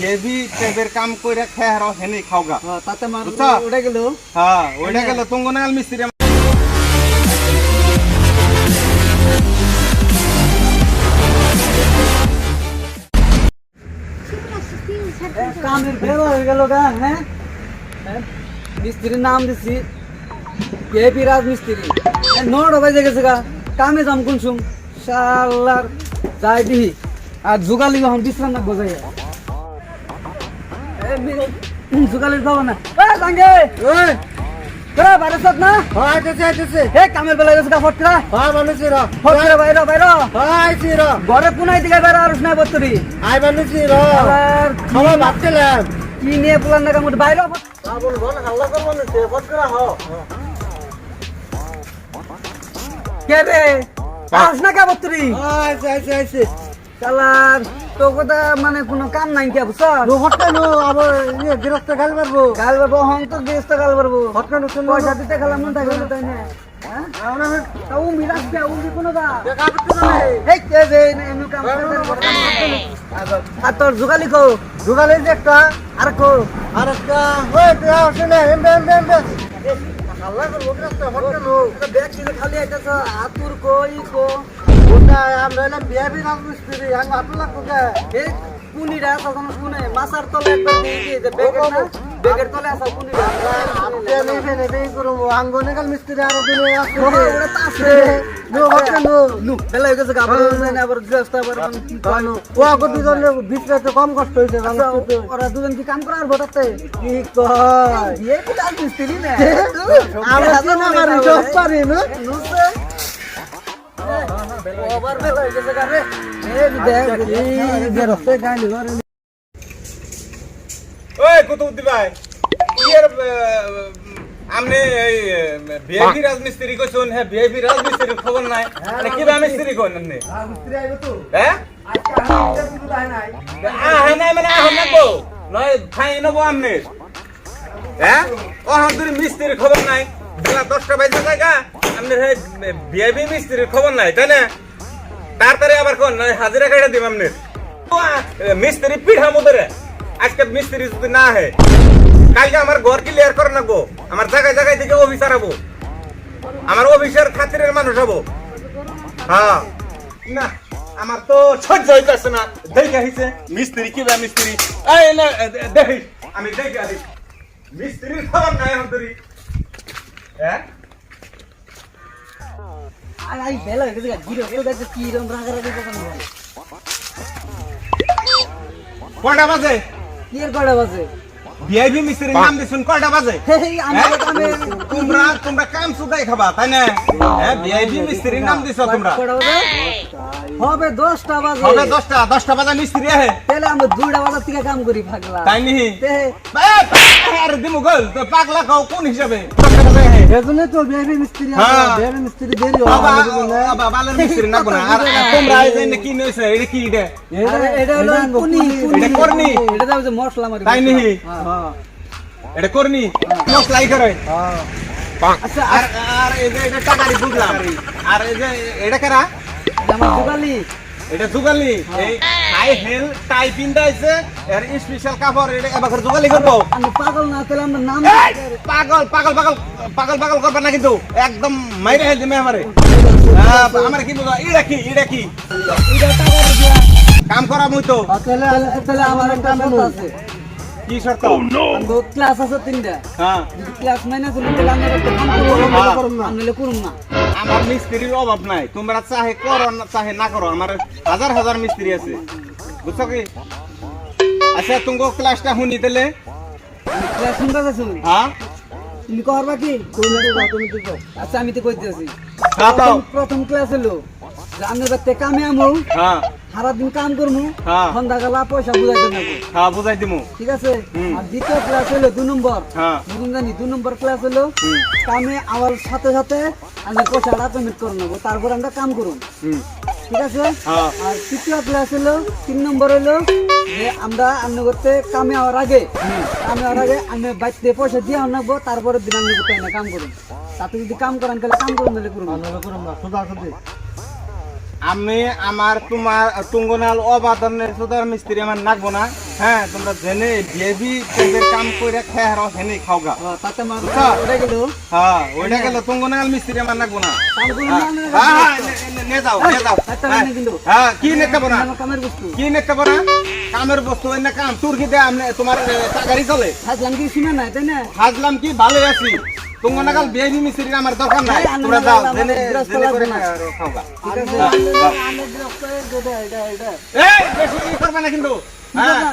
Heavy টাইপের কাম কইরা খেয়ে হারো হেনি খাওগা তাতে মার বুঝছো? ওটা গেল হ্যাঁ ওইটা গেল তুঙ্গনাল মিস্ত্রি কামের বের হয়ে গেল গা হ্যাঁ মিস্ত্রির নাম দিছি কেপি রাজমিস্ত্রি নোট বাজে গেছে গা কামে যাম কোন সুম শালার যাই দিহি আর জুগালি হম বিশ্রাম না গজাই জুগালি যাব না জাঙ্গে ওই তোরা বাইরে সব না আইতেছে হে কামের বেলা গেছে গা ফটকরা মানুষ র ফটকরা বাইরে বাইরে আইছি র ঘরে কোনাই দিকে বাইরে আর না বত্তরি আই মানুষ র আর খাওয়া ভাবছিলাম কি নিয়ে প্ল্যান না কামড় বাইরে বল বল হাল্লা করব না সে ফটকরা হ কে রে আস না কা বত্তরি আইছে চালার তো কথা মানে কোনো কাম নাই কি বুঝছ হটকানো আবার ইয়ে গৃহস্থ গাল মারবো হং তো গৃহস্থ গাল মারবো হটকানো শুনবো পয়সা দিতে খেলাম না থাকে তাই না হ্যাঁ তাও মিরাজ কে উনি কোন দা দেখা করতে না এই কে যে এমন কাম করে আর তোর জুগালি কো জুগালি যে একটা আরেকটা ওই তুই আসে না এমবে আল্লাহ করবো গৃহস্থ হটকানো ব্যাগ কিনে খালি আইতাছ আতুর কই কো ওটা আমরা এলাম বিয়াবি রাজমিস্ত্রি আমি আপনার কোকে এই কুনিরা তখন কুনে মাছার তলে একবার দিয়ে যে বেগের তলে আসা কুনিরা আপনি নেবে করব আঙ্গনেকাল মিস্ত্রি আর দিনে আছে ওটা তো আছে নো হচ্ছে নো বেলা হয়ে গেছে আবার না আবার গ্রস্ত আবার কানো ও আগর দুজন ভিতরে তো কম কষ্ট হইছে ওরা দুজন কি কাম করার বটাতে কি কয় এই কি রাজমিস্ত্রি না আমরা তো না পারি সব পারি না ওভার বেলা হয়ে গেছে রে এই দেখ এই যে রস্তে গাইলি ঘরে ওই কুতুবুদ্দি ভাই ইয়ার আমনে এই ভিআইপি রাজমিস্ত্রি কইছুন হ্যাঁ ভিআইপি রাজমিস্ত্রির খবর নাই মানে কি রাজমিস্ত্রি কোন আমনে মিস্ত্রি আইবো তো হ্যাঁ আজকে হাতে শুরু হয় নাই হ্যাঁ নাই মানে আহ নাকবো নয় ফাইন নেবো আমনে হ্যাঁ ও হামদুরি মিস্ত্রির খবর নাই বেলা 10টা বাজে জায়গা আমনে ভিআইপি মিস্ত্রির খবর নাই তাই না তাড়াতাড়ি আবার কোন হাজিরা কাটা দিম আমনে মিস্ত্রি পিঠা মধ্যে আজকে মিস্ত্রি যদি না হয় কালকে আমার ঘর ক্লিয়ার করে রাখবো আমার জায়গায় জায়গায় থেকে অফিসার হবো আমার অফিসার খাতিরের মানুষ হবো হ্যাঁ না আমার তো সহ্য হইতেছে না দেখে হিসে মিস্ত্রি কি বা মিস্ত্রি এই না দেখি আমি দেখে আসি মিস্ত্রির খবর নাই হন্তরি হ্যাঁ আই বেলা হয়ে গেছে গিরো তো দেখতে কি রকম রাগারাগি কথা বলে কয়টা বাজে কি এর কয়টা বাজে ভিআইপি মিস্ত্রির নাম দিছুন কয়টা বাজে এই আমি তোমরা কাম সুদাই খাবা তাই না হ্যাঁ ভিআইপি মিস্ত্রির নাম দিছো তোমরা কয়টা বাজে হবে 10টা বাজে হবে 10টা বাজে মিস্ত্রি আহে তাহলে আমরা 2টা বাজার থেকে কাম করি পাগলা তাই নি তে আরে দিমু গল তো পাগলা খাও কোন হিসাবে এজন্য তো বিআইপি মিস্ত্রি হ্যাঁ। আছে বিআইপি মিস্ত্রি দেরি হয় বাবা বালের মিস্ত্রি না কোনা আর তোমরা এই যে কি নইছে এটা কি এটা এটা হলো কুনি এটা করনি এটা দাও যে মশলা মারি তাই নি হ্যাঁ এটা করনি মশলাই করে হ্যাঁ আচ্ছা আর আর এই যে এটা টাকারি বুঝলাম আর এই যে এটা কারা আমার দুগালি এটা জুগালি এই হাই হেল টাই পিন্দাইছে এর স্পেশাল কাপড় এটা এবার জুগালি করব আমি পাগল না তাহলে আমরা নাম পাগল করবে না কিন্তু একদম মাইরে হেল দিমে আমারে আমার কি বুঝা এটা কি এটা টাকা দিয়া কাম করা মুই তো তাহলে আমার একটা শর্ত আছে কি শর্ত আমগো ক্লাস আছে 3টা হ্যাঁ যদি ক্লাস মাইনাস হলে তাহলে আমরা একটা কাম করব না আমলে করুম না আমার মিস্ত্রির অভাব নাই তোমরা চাহে করো না চাহে না করো আমার হাজার হাজার মিস্ত্রি আছে বুঝছো কি আচ্ছা তুমি ক্লাসটা শুনি দিলে ক্লাস শুনতে যাচ্ছ হ্যাঁ তুমি করবা কি তুমি তো আচ্ছা আমি তো কইতেছি দাও প্রথম ক্লাস হলো যে আমি বাতে কামে আমু হ্যাঁ সারা দিন কাম করমু হ্যাঁ সন্ধ্যাবেলা পয়সা বুঝাইতে নেবো হ্যাঁ বুঝাই দিমু ঠিক আছে আর দ্বিতীয় ক্লাস হলো 2 নম্বর হ্যাঁ বুঝুন জানি 2 নম্বর ক্লাস হলো কামে আওয়ার সাথে সাথে আমি পয়সাটা পেমেন্ট করে নেবো তারপর আমরা কাম করুন ঠিক আছে হ্যাঁ আর তৃতীয় ক্লাস হলো 3 নম্বর হলো যে আমরা আন্ন করতে কামে আওয়ার আগে আমি বাইতে পয়সা দিয়ে আনবো তারপরে দিন আমি করতে না কাম করুন তাতে যদি কাম করেন তাহলে কাম করুন তাহলে করুন না সোজা সোজা আমি আমার তোমার তুঙ্গনাল অবাদনের সুদার মিস্ত্রি আমার নাকবো না হ্যাঁ তোমরা জেনে বিয়েবি তেদের কাম কইরা খেয়ে হারো হেনে খাওগা তাতে মার বুঝছো? ওটা গেল হ্যাঁ ওইটা গেল তুঙ্গ নাগাল মিস্ত্রি আমার নাগবো না কাম করে হ্যাঁ হ্যাঁ, নে যাও নে যাও আচ্ছা, হ্যাঁ, মানে কিন্তু। হ্যাঁ কি নেতে বনা আমার কামের বস্তু কি নেতে বনা কামের বস্তু এনে কাম তুর্কি দে আমনে তোমার গাড়ি চলে হাজলাম কি শুনে না তাই না হাজলাম কি ভালো আছি তুঙ্গ নাগাল বিয়েবি মিস্ত্রি আমার দরকার নাই এই, তোমরা যাও আমার জেনে বিরক্ত জেনে করে লাগবে না। খাওগা ঠিক আছে হ্যাঁ, যাও। আমি বিরক্ত হয়ে যেটা এটা এই বেশি ই করবে না কিন্তু কি হ্যাঁ করবা?